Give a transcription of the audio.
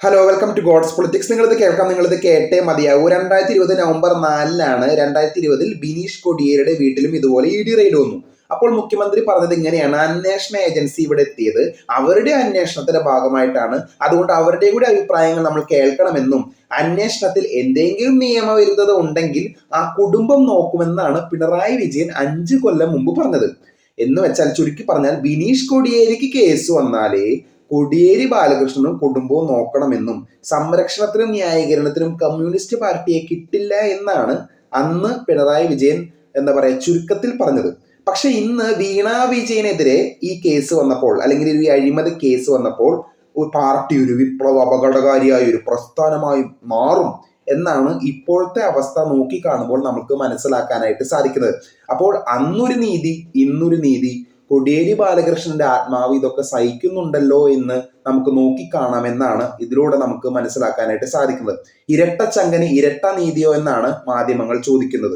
Hello, welcome to God's politics. നിങ്ങളിത് കേട്ടേ മതിയാവൂ. 2020 നവംബർ 4-ാണ് 2020 ബിനീഷ് കൊടിയേരിയുടെ വീട്ടിലും ഇതുപോലെ ഇഡി റെയ്ഡ് വന്നു. അപ്പോൾ മുഖ്യമന്ത്രി പറഞ്ഞത് ഇങ്ങനെയാണ്: അന്വേഷണ ഏജൻസി ഇവിടെ എത്തിയത് അവരുടെ അന്വേഷണത്തിന്റെ ഭാഗമായിട്ടാണ്, അതുകൊണ്ട് അവരുടെ കൂടി അഭിപ്രായങ്ങൾ നമ്മൾ കേൾക്കണമെന്നും അന്വേഷണത്തിൽ എന്തെങ്കിലും നിയമവിരുദ്ധത ഉണ്ടെങ്കിൽ ആ കുടുംബം നോക്കുമെന്നാണ് പിണറായി വിജയൻ 5 കൊല്ലം മുമ്പ് പറഞ്ഞത്. എന്ന് വെച്ചാൽ, ചുരുക്കി പറഞ്ഞാൽ, ബിനീഷ് കൊടിയേരിക്ക് കേസ് വന്നാലേ കോടിയേരി ബാലകൃഷ്ണനും കുടുംബവും നോക്കണമെന്നും സംരക്ഷണത്തിനും ന്യായീകരണത്തിനും കമ്മ്യൂണിസ്റ്റ് പാർട്ടിയെ കിട്ടില്ല എന്നാണ് അന്ന് പിണറായി വിജയൻ ചുരുക്കത്തിൽ പറഞ്ഞത്. പക്ഷെ ഇന്ന് വീണ വിജയനെതിരെ ഈ കേസ് വന്നപ്പോൾ, അല്ലെങ്കിൽ ഈ അഴിമതി കേസ് വന്നപ്പോൾ, ഒരു പാർട്ടി ഒരു വിപ്ലവ അപകടകാരിയായ ഒരു പ്രസ്ഥാനമായി മാറും എന്നാണ് ഇപ്പോഴത്തെ അവസ്ഥ നോക്കിക്കാണുമ്പോൾ നമുക്ക് മനസ്സിലാക്കാനായിട്ട് സാധിക്കുന്നത്. അപ്പോൾ അന്നൊരു നീതി, ഇന്നൊരു നീതി. കോടിയേരി ബാലകൃഷ്ണന്റെ ആത്മാവ് ഇതൊക്കെ സഹിക്കുന്നുണ്ടല്ലോ എന്ന് നമുക്ക് നോക്കിക്കാണാമെന്നാണ് ഇതിലൂടെ നമുക്ക് മനസ്സിലാക്കാനായിട്ട് സാധിക്കുന്നത്. ഇരട്ട ചങ്കന് ഇരട്ട നീതിയോ എന്നാണ് മാധ്യമങ്ങൾ ചോദിക്കുന്നത്.